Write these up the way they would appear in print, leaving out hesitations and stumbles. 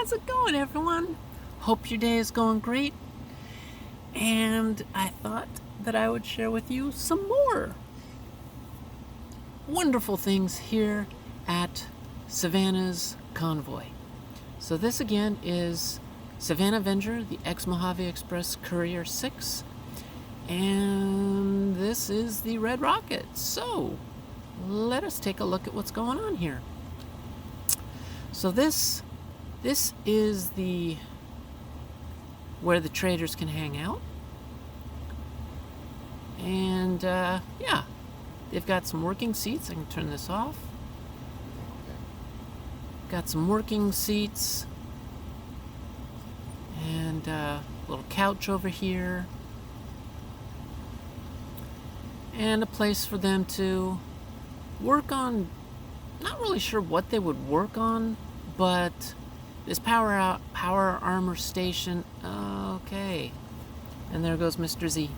How's it going, everyone? Hope your day is going great. And I thought that I would share with you some more wonderful things here at Savannah's Convoy. So this again is Savannah Venger, the Ex-Mojave Express Courier 6. And this is the Red Rocket. So let us take a look at what's going on here. So this is the where the traders can hang out. And yeah, they've got some working seats. I can turn this off. Got some working seats and a little couch over here, and a place for them to work on. Not really sure what they would work on, but this power armor station. Okay, and there goes Mr. Z.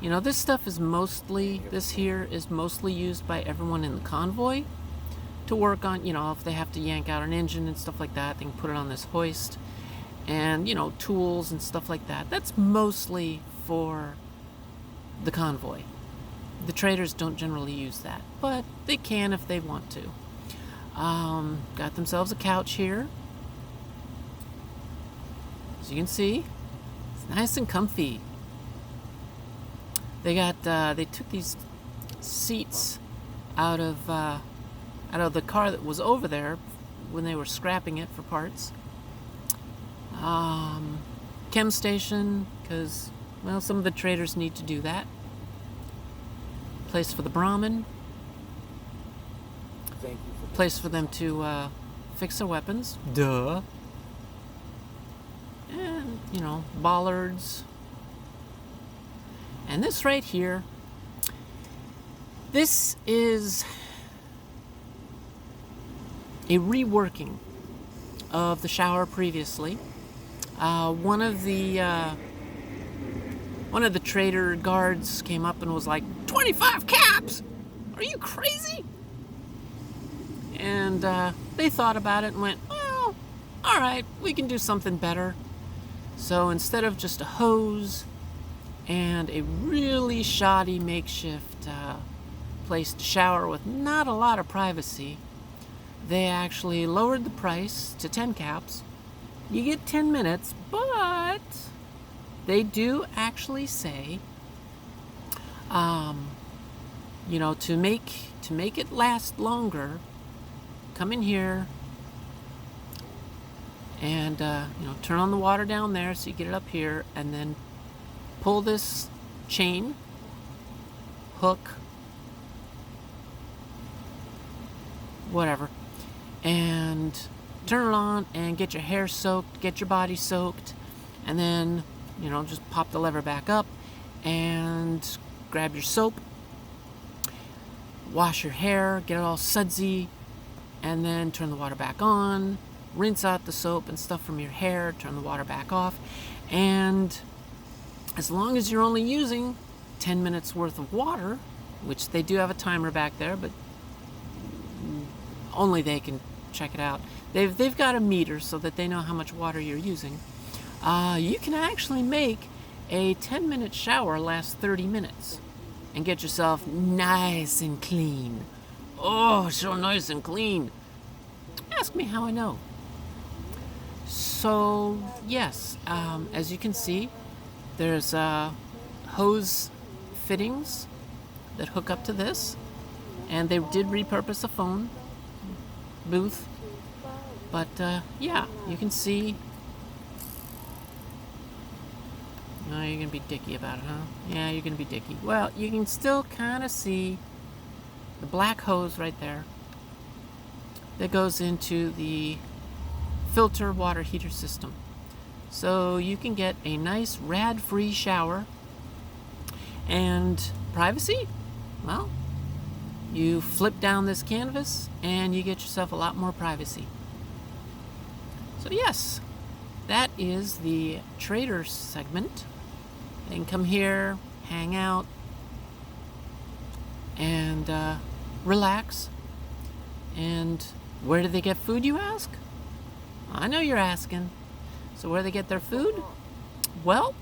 You know, this stuff is mostly used by everyone in the convoy to work on. You know, if they have to yank out an engine and stuff like that, they can put it on this hoist, and you know, tools and stuff like that. That's mostly for the convoy. The traders don't generally use that, but they can if they want to. Got themselves a couch here. As you can see, it's nice and comfy. They took these seats out of the car that was over there when they were scrapping it for parts. Chem station, because, well, some of the traders need to do that. Place for the Brahmin. Thank you for Place for them to fix their weapons. Duh. And, you know, bollards. And this right here, this is a reworking of the shower previously. One of the trader guards came up and was like, 25 caps? Are you crazy? And they thought about it and went, well, all right, we can do something better. So instead of just a hose and a really shoddy makeshift place to shower with not a lot of privacy, they actually lowered the price to 10 caps. You get 10 minutes, but they do actually say, you know, to make it last longer, come in here and you know, turn on the water down there so you get it up here, and then pull this chain, hook, whatever, and turn it on and get your hair soaked, get your body soaked, and then, you know, just pop the lever back up and grab your soap, wash your hair, get it all sudsy, and then turn the water back on, rinse out the soap and stuff from your hair, turn the water back off, and as long as you're only using 10 minutes worth of water, which they do have a timer back there, but only they can check it out. They've got a meter so that they know how much water you're using. You can actually make a 10-minute shower last 30 minutes and get yourself nice and clean. Oh, so nice and clean. Ask me how I know. So, yes, as you can see, there's hose fittings that hook up to this, and they did repurpose a phone booth. But yeah, you can see. No, you're gonna be dicky about it, huh? Yeah, you're gonna be dicky. Well, you can still kind of see the black hose right there that goes into the filter water heater system. So you can get a nice rad-free shower. And privacy? Well, you flip down this canvas and you get yourself a lot more privacy. So yes, that is the trader segment. They can come here, hang out, and relax. And Where do they get food, you ask? I know you're asking. So where do they get their food? Well,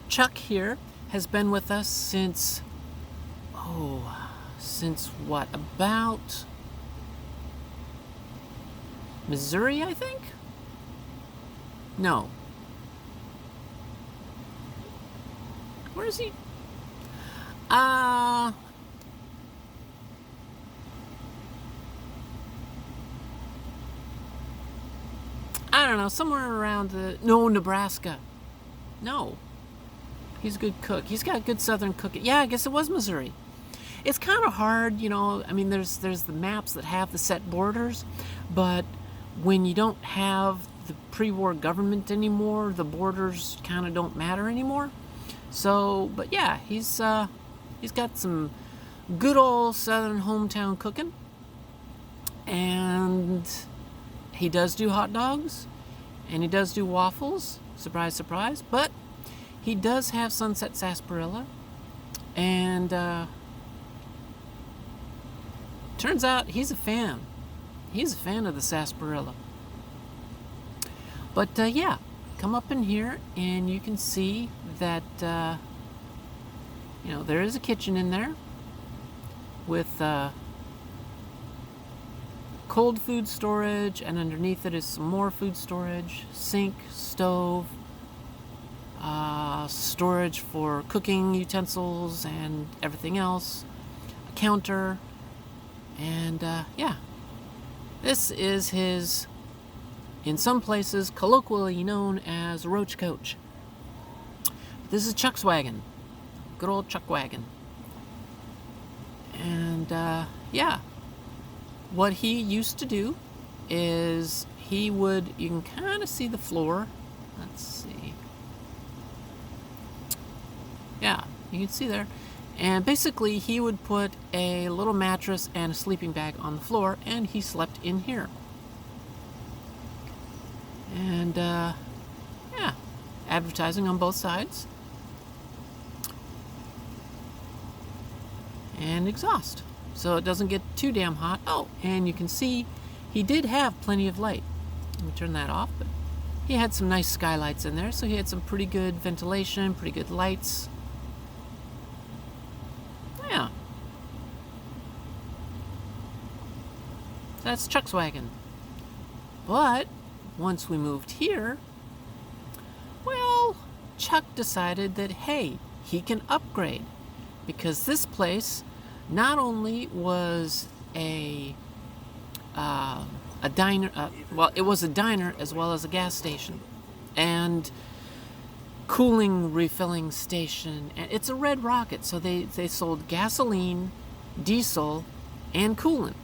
Chuck here has been with us since what? About Missouri, I think? No. Where is he? I don't know, somewhere around Nebraska. No. He's a good cook. He's got good southern cooking. Yeah, I guess it was Missouri. It's kind of hard, you know. I mean, there's the maps that have the set borders, but when you don't have the pre-war government anymore, the borders kind of don't matter anymore. So, but yeah, he's got some good old southern hometown cooking, and he does do hot dogs, and he does do waffles. Surprise, surprise. But he does have sunset sarsaparilla, and turns out he's a fan. He's a fan of the sarsaparilla. But yeah, come up in here and you can see that you know, there is a kitchen in there with cold food storage, and underneath it is some more food storage, sink, stove, storage for cooking utensils and everything else, a counter, and yeah, this is his, in some places colloquially known as roach coach. This is Chuck's wagon, good old Chuck wagon. And yeah, what he used to do is he would, you can kind of see the floor. Let's see. Yeah, you can see there. And basically he would put a little mattress and a sleeping bag on the floor, and he slept in here. And yeah, advertising on both sides. And exhaust, so it doesn't get too damn hot. Oh, and you can see he did have plenty of light. Let me turn that off, but he had some nice skylights in there, so he had some pretty good ventilation, pretty good lights. Yeah. That's Chuck's wagon. But once we moved here, well, Chuck decided that, hey, he can upgrade, because this place not only was a diner, well, it was a diner as well as a gas station and cooling refilling station, and it's a Red Rocket, so they sold gasoline, diesel, and coolant.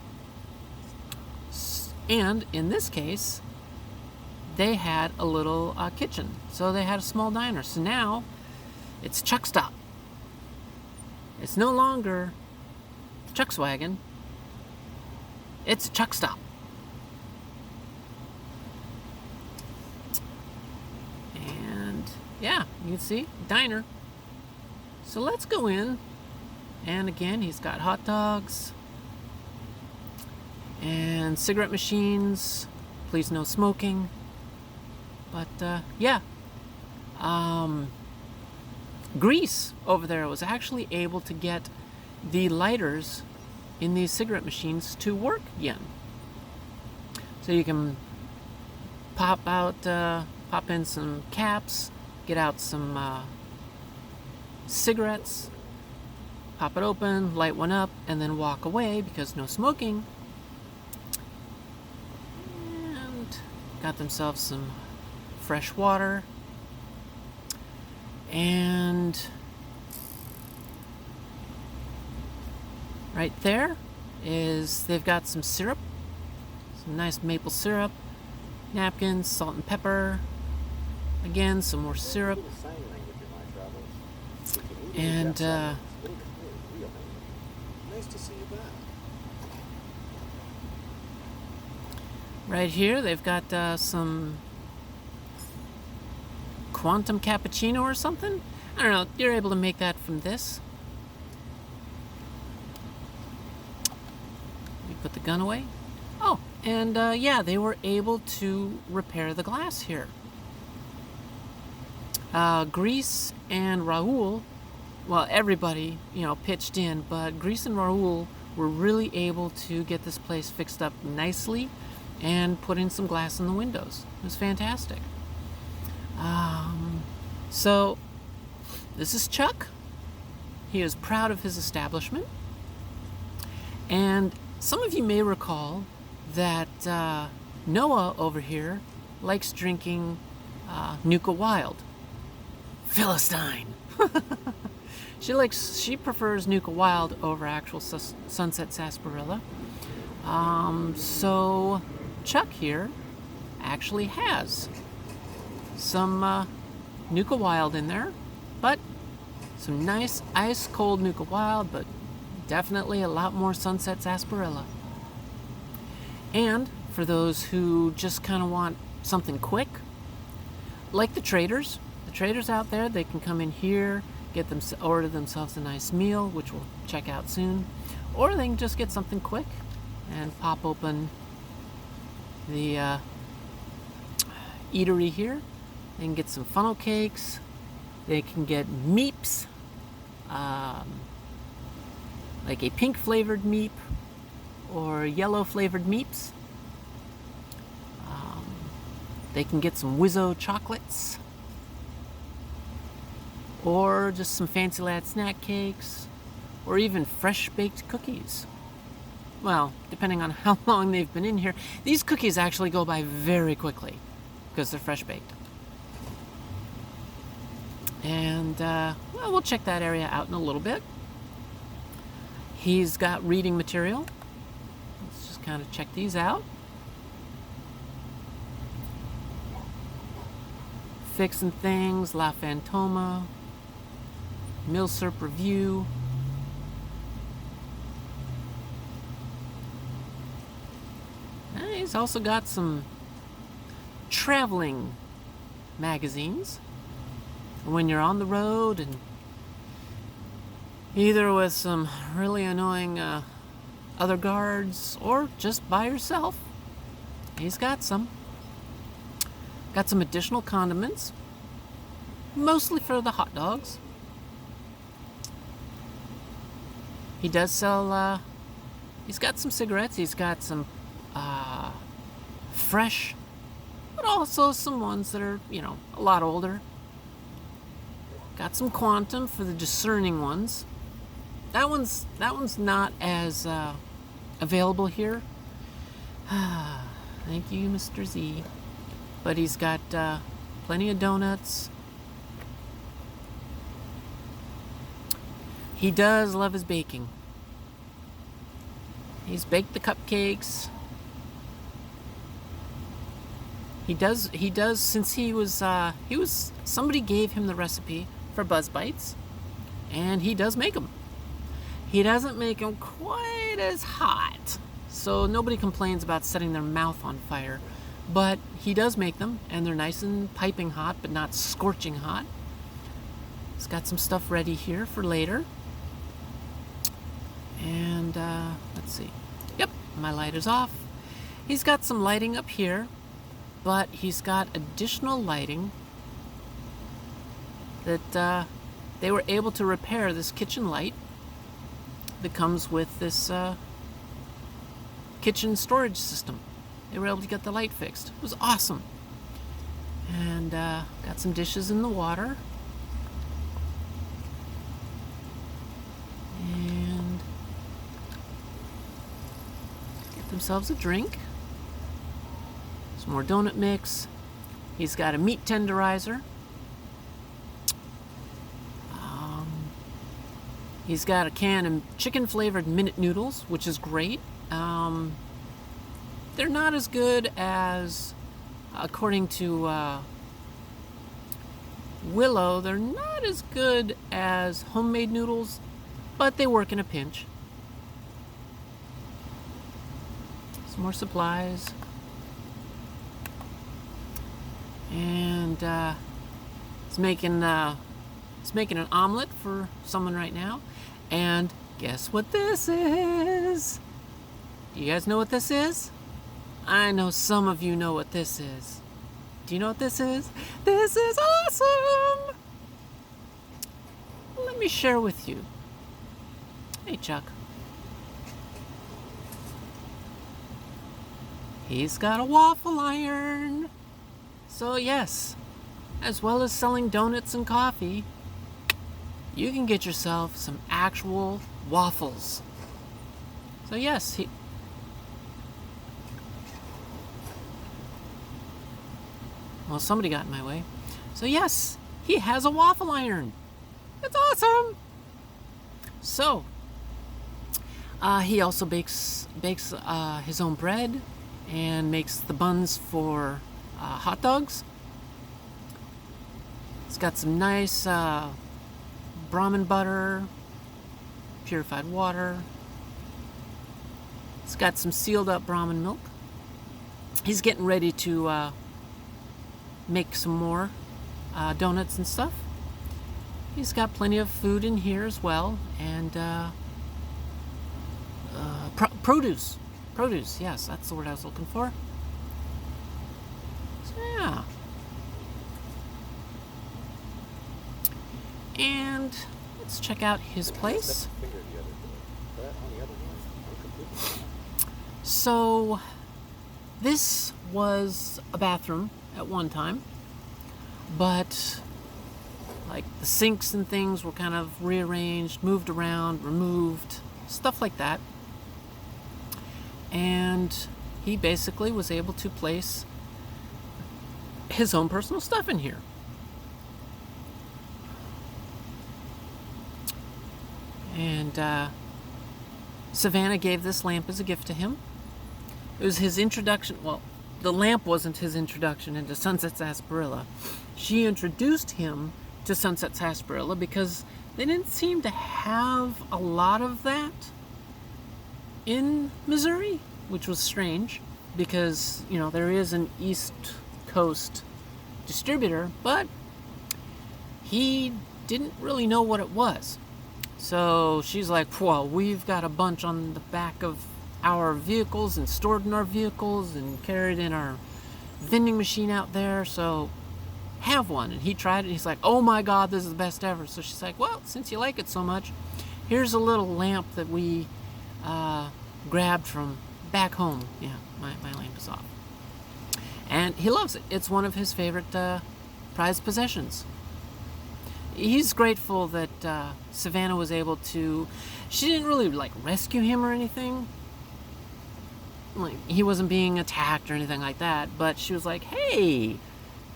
And in this case, they had a little kitchen, so they had a small diner. So now it's Chuck Stop. It's no longer Chuck's wagon. It's a Chuck Stop. And yeah, you can see diner. So let's go in. And again, he's got hot dogs and cigarette machines. Please no smoking. But yeah. Grease over there was actually able to get the lighters in these cigarette machines to work again. So you can pop in some caps, get out some cigarettes, pop it open, light one up, and then walk away because no smoking. And got themselves some fresh water. And right there is, they've got some syrup, some nice maple syrup, napkins, salt and pepper, again, some more syrup, and nice to see you back. right here they've got some quantum cappuccino or something. I don't know, you're able to make that from this. Let me put the gun away. Oh, And yeah, they were able to repair the glass here. Grease and Raul, well, everybody, pitched in, but Grease and Raul were really able to get this place fixed up nicely and put in some glass in the windows. It was fantastic. So, this is Chuck. He is proud of his establishment. And some of you may recall that Noah over here likes drinking Nuka Wild. Philistine. She prefers Nuka Wild over actual Sunset Sarsaparilla. So Chuck here actually has some Nuka Wild in there, but some nice ice cold Nuka Wild, but definitely a lot more Sunset Sarsaparilla. And for those who just kind of want something quick, like the traders out there, they can come in here, order themselves a nice meal, which we'll check out soon, or they can just get something quick and pop open the eatery here. They can get some funnel cakes. They can get meeps, like a pink flavored meep or yellow flavored meeps. They can get some Wizzo chocolates, or just some Fancy Lad snack cakes, or even fresh baked cookies. Well, depending on how long they've been in here, these cookies actually go by very quickly because they're fresh baked. And well, we'll check that area out in a little bit. He's got reading material. Let's just kind of check these out. Fixin' Things, La Fantoma, Milsurp Review. He's also got some traveling magazines. When you're on the road and either with some really annoying other guards or just by yourself, he's got some. Got some additional condiments, mostly for the hot dogs. He does sell, he's got some cigarettes, he's got some fresh, but also some ones that are, a lot older. Got some Quantum for the discerning ones. That one's not as available here. Thank you, Mr. Z. But he's got plenty of donuts. He does love his baking. He's baked the cupcakes. He does since he was somebody gave him the recipe for Buzz Bites, and he does make them. He doesn't make them quite as hot, so nobody complains about setting their mouth on fire. But he does make them, and they're nice and piping hot, but not scorching hot. He's got some stuff ready here for later. And, let's see. Yep, my light is off. He's got some lighting up here, but he's got additional lighting that they were able to repair this kitchen light that comes with this kitchen storage system. They were able to get the light fixed. It was awesome. And got some dishes in the water. And get themselves a drink. Some more donut mix. He's got a meat tenderizer. He's got a can of chicken flavored minute noodles, which is great. They're not as good as, according to Willow, they're not as good as homemade noodles, but they work in a pinch. Some more supplies. And he's making an omelet for someone right now. And guess what this is? Do you guys know what this is? I know some of you know what this is. Do you know what this is? This is awesome! Let me share with you. Hey, Chuck. He's got a waffle iron. So yes, as well as selling donuts and coffee, you can get yourself some actual waffles. So yes, well, somebody got in my way. So yes, he has a waffle iron. It's awesome. So, he also bakes his own bread and makes the buns for hot dogs. It's got some nice Brahmin butter, purified water. It's got some sealed up Brahmin milk. He's getting ready to make some more donuts and stuff. He's got plenty of food in here as well, and produce. Produce, yes, that's the word I was looking for. So, yeah. And let's check out his place. So, this was a bathroom at one time, but like the sinks and things were kind of rearranged, moved around, removed, stuff like that. And he basically was able to place his own personal stuff in here. And Savannah gave this lamp as a gift to him. It was his introduction. Well, the lamp wasn't his introduction into Sunset Sarsaparilla. She introduced him to Sunset Sarsaparilla because they didn't seem to have a lot of that in Missouri, which was strange because, you know, there is an East Coast distributor, but he didn't really know what it was. So she's like, well, we've got a bunch on the back of our vehicles and stored in our vehicles and carried in our vending machine out there, so have one. And he tried it. He's like, oh my God, this is the best ever. So she's like, well, since you like it so much, here's a little lamp that we grabbed from back home. Yeah, my lamp is off. And he loves it. It's one of his favorite prized possessions. He's grateful that Savannah was able to... She didn't really, like, rescue him or anything. Like, he wasn't being attacked or anything like that. But she was like, hey,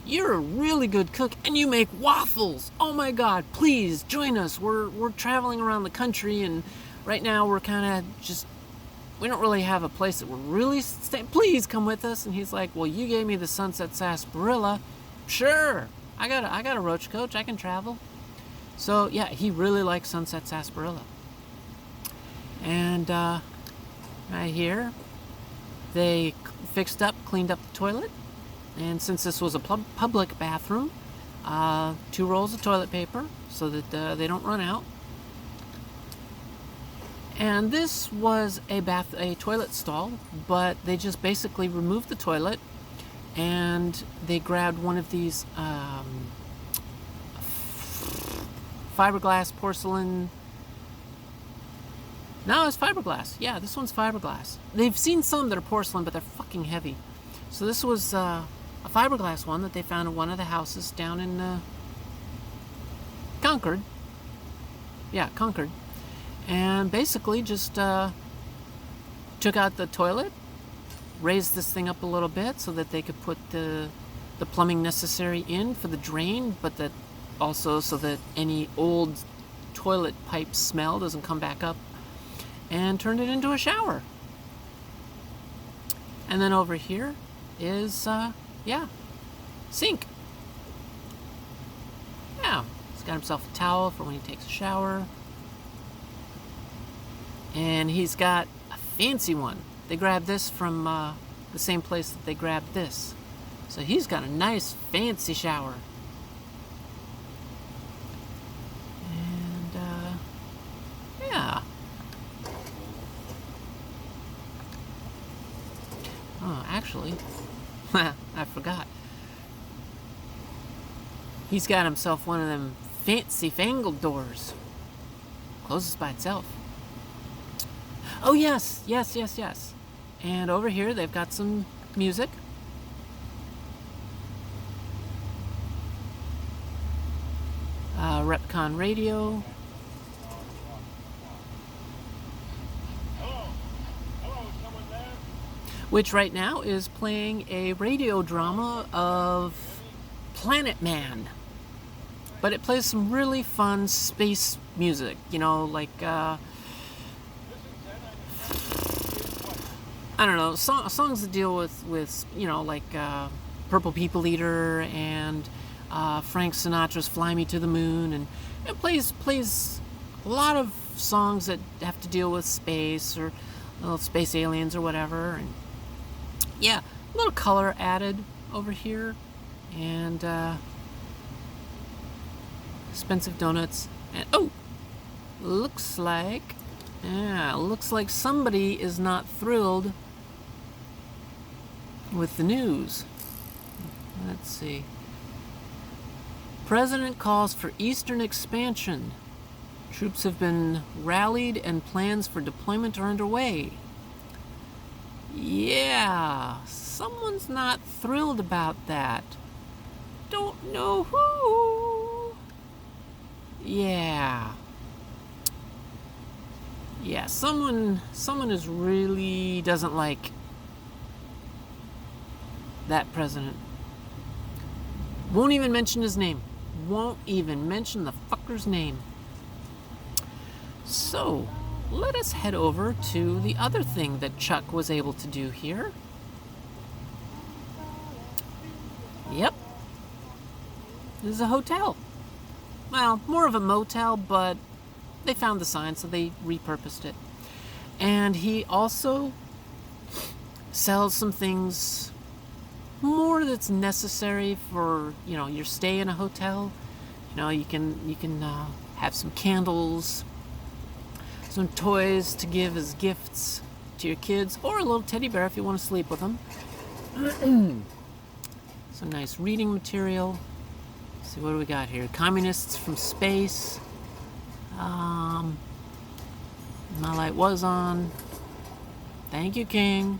you're a really good cook and you make waffles. Oh my God, please join us. We're traveling around the country and right now we're kind of just... We don't really have a place that we're really staying. Please come with us. And he's like, well, you gave me the Sunset Sarsaparilla. Sure. I got a roach coach. I can travel. So yeah, he really likes Sunset Sarsaparilla. And right here, they cleaned up the toilet. And since this was a public bathroom, 2 rolls of toilet paper so that they don't run out. And this was a toilet stall, but they just basically removed the toilet and they grabbed one of these fiberglass porcelain. No, it's fiberglass. Yeah, this one's fiberglass. They've seen some that are porcelain, but they're fucking heavy. So this was a fiberglass one that they found in one of the houses down in Concord. Yeah, Concord. And basically just took out the toilet, raised this thing up a little bit so that they could put the plumbing necessary in for the drain, but that also so that any old toilet pipe smell doesn't come back up, and turned it into a shower. And then over here is, sink. Yeah, he's got himself a towel for when he takes a shower. And he's got a fancy one. They grabbed this from the same place that they grabbed this. So he's got a nice fancy shower. And, yeah. Oh, actually, I forgot. He's got himself one of them fancy fangled doors. Closes by itself. Oh, yes. And over here, they've got some music. Repcon radio. Which right now is playing a radio drama of Planet Man. But it plays some really fun space music, you know, like, I don't know, songs that deal with you know, like Purple People Eater and Frank Sinatra's Fly Me to the Moon. And it plays a lot of songs that have to deal with space or space aliens or whatever. And yeah, a little color added over here. And expensive donuts. And oh, looks like somebody is not thrilled with the news. Let's see. President calls for eastern expansion. Troops have been rallied and plans for deployment are underway. Yeah, someone's not thrilled about that. Don't know who. Yeah, someone is really doesn't like that president. Won't even mention his name. Won't even mention the fucker's name. So, let us head over to the other thing that Chuck was able to do here. Yep. This is a hotel. Well, more of a motel, but they found the sign, so they repurposed it. And he also sells some things more that's necessary for, you know, your stay in a hotel. You know, you can have some candles, some toys to give as gifts to your kids, or a little teddy bear if you want to sleep with them. Some nice reading material. Let's see, what do we got here? Communists from Space. My light was on. Thank you, King.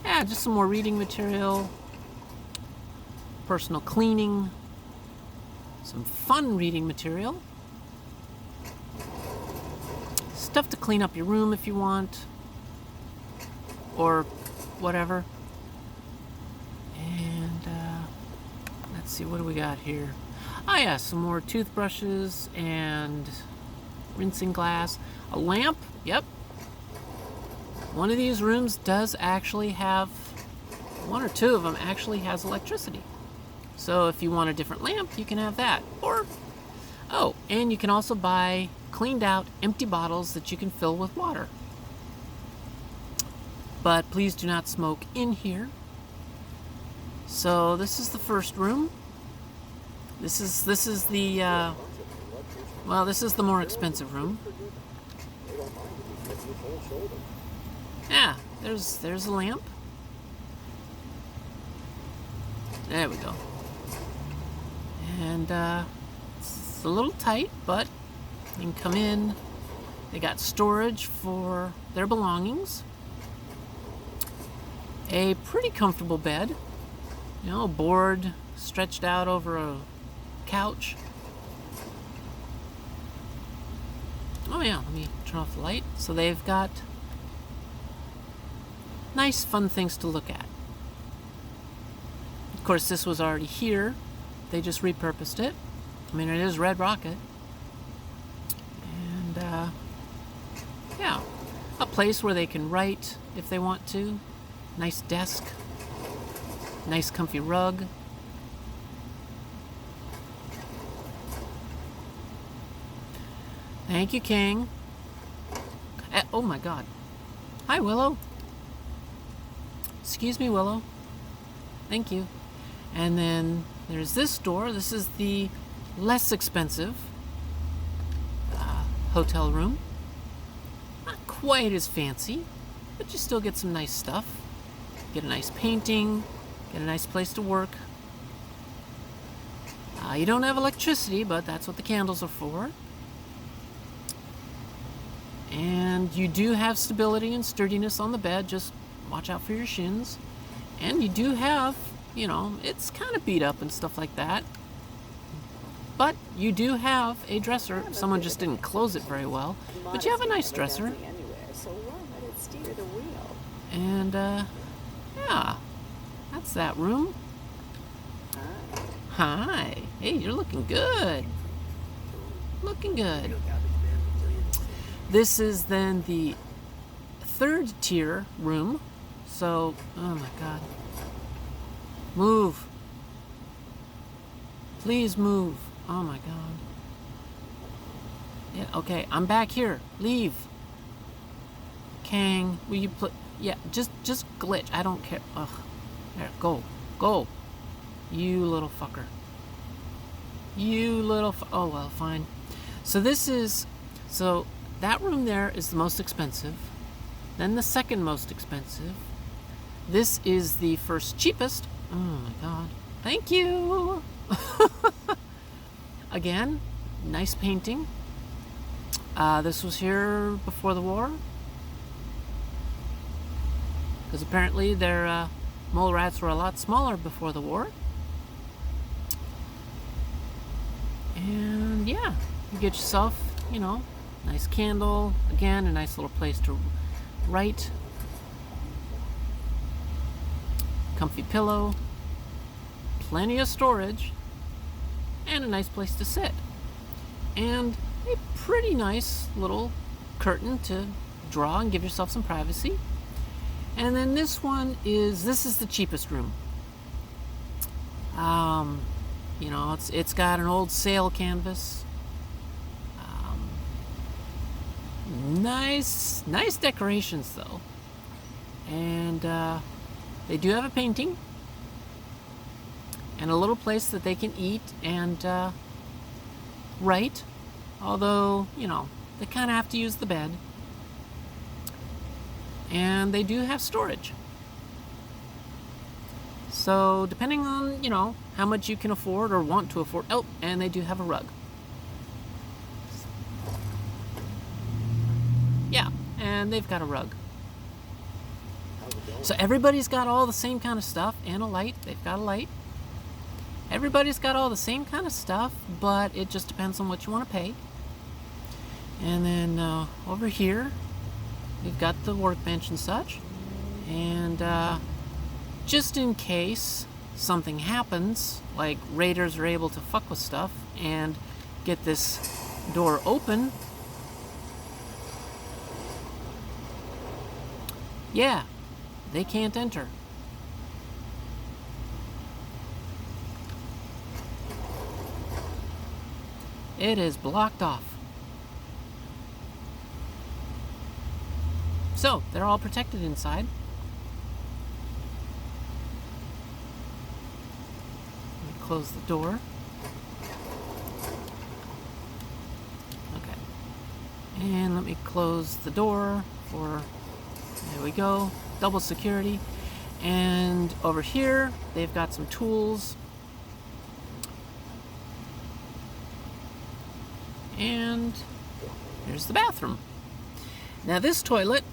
Yeah, just some more reading material. Personal cleaning. Some fun reading material. Stuff to clean up your room if you want. Or whatever. And let's see, what do we got here? Oh yeah, some more toothbrushes and rinsing glass. A lamp, yep. One of these rooms does actually have, one or two of them actually has electricity. So if you want a different lamp, you can have that. Or, oh, and you can also buy cleaned out empty bottles that you can fill with water. But please do not smoke in here. So this is the first room. This is the well, this is the more expensive room. Yeah, there's a lamp. There we go. And it's a little tight, but you can come in. They got storage for their belongings. A pretty comfortable bed. You know, a board stretched out over a couch. Oh yeah, let me turn off the light. So they've got nice, fun things to look at. Of course, this was already here. They just repurposed it. I mean, it is Red Rocket. And, yeah, a place where they can write if they want to. Nice desk. Nice, comfy rug. Thank you, King. Oh my God. Hi, Willow. Excuse me, Willow. Thank you. And then there's this door. This is the less expensive hotel room. Not quite as fancy, but you still get some nice stuff. Get a nice painting, get a nice place to work. You don't have electricity, but that's what the candles are for. And you do have stability and sturdiness on the bed, just watch out for your shins. And you do have, you know, it's kind of beat up and stuff like that. But you do have a dresser. Someone just didn't close it very well. But you have a nice dresser. And, yeah, that's that room. Hi. Hey, you're looking good. Looking good. This is then the third tier room. So, oh my God. Move. Please move. Oh my God. Yeah, okay, I'm back here. Leave. Kang, will you put... Yeah, just glitch. I don't care. Ugh. There, go. Go. You little fucker. You little... Oh, well, fine. So this is... So that room there is the most expensive. Then the second most expensive. This is the first cheapest. Oh my God. Thank you. Again, nice painting. This was here before the war. Because apparently their mole rats were a lot smaller before the war. And yeah, you get yourself, you know, nice candle. Again, a nice little place to write. Comfy pillow. Plenty of storage. And a nice place to sit. And a pretty nice little curtain to draw and give yourself some privacy. And then this is the cheapest room. You know, it's got an old sail canvas. Nice decorations though. And they do have a painting. And a little place that they can eat and write. Although, you know, they kind of have to use the bed. And they do have storage. So, depending on, you know, how much you can afford or want to afford. Oh, and they do have a rug. Yeah, and they've got a rug. So everybody's got all the same kind of stuff and a light. They've got a light. Everybody's got all the same kind of stuff, but it just depends on what you want to pay. And then over here, we've got the workbench and such. And just in case something happens, like raiders are able to fuck with stuff and get this door open. Yeah, they can't enter. It is blocked off. So, they're all protected inside. Let me close the door. Okay. And let me close the door for... There we go. Double security. And over here, they've got some tools. And here's the bathroom. Now this toilet,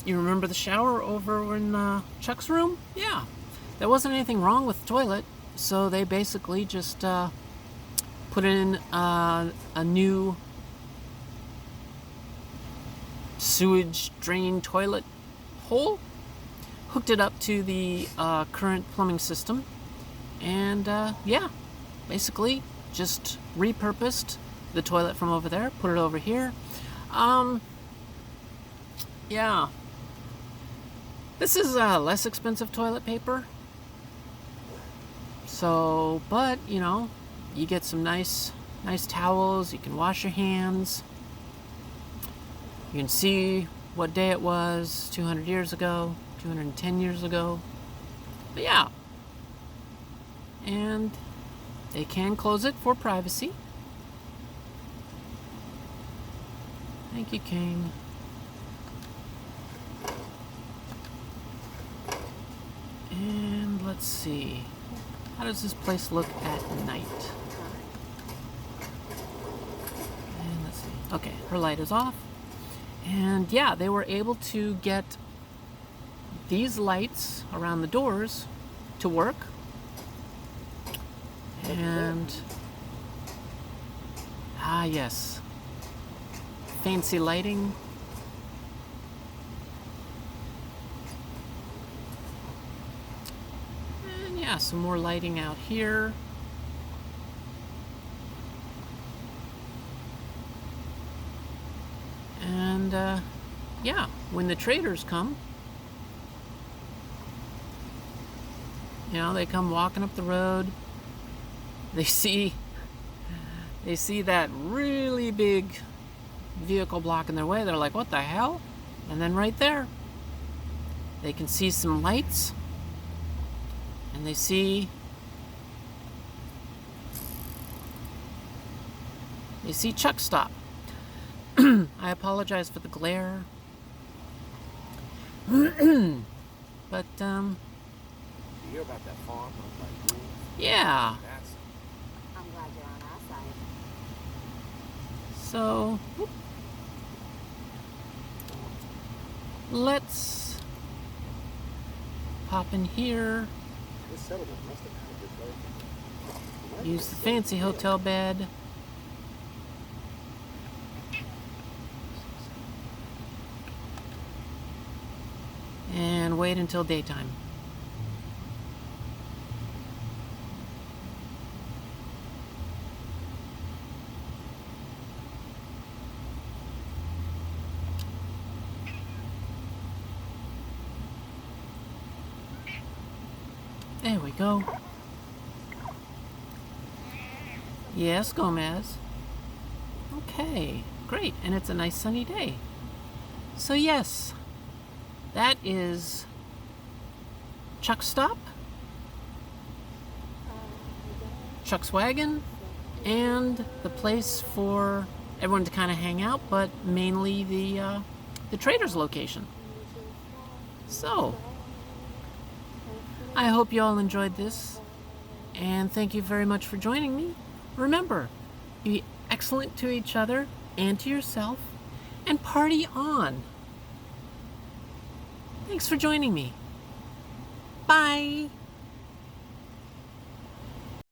you remember the shower over in Chuck's room? Yeah, there wasn't anything wrong with the toilet, so they basically just put in a new sewage drain toilet hole, hooked it up to the current plumbing system, and yeah, basically just repurposed the toilet from over there, put it over here. Yeah. This is less expensive toilet paper. So, but, you know, you get some nice towels, you can wash your hands. You can see what day it was, 200 years ago, 210 years ago. But yeah. And they can close it for privacy. Thank you, King. And let's see. How does this place look at night? And let's see. Okay, her light is off. And yeah, they were able to get these lights around the doors to work. And yes, fancy lighting. And yeah, some more lighting out here. And yeah, when the traders come, you know, they come walking up the road. They see that really big vehicle blocking their way. They're like, what the hell? And then right there, they can see some lights. And they see Chuck Stop. I apologize for the glare. But, You hear about that farm? yeah. I'm glad you're on our side. So, let's pop in here. This settlement must have had a good Use the fancy hotel bed. And wait until daytime. There we go. Yes, Gomez. Okay, great. And it's a nice sunny day. So yes, that is Chuck Stop, Chuck's Wagon, and the place for everyone to kind of hang out, but mainly the Trader's location. So, I hope you all enjoyed this, and thank you very much for joining me. Remember, be excellent to each other and to yourself, and party on. Thanks for joining me. Bye.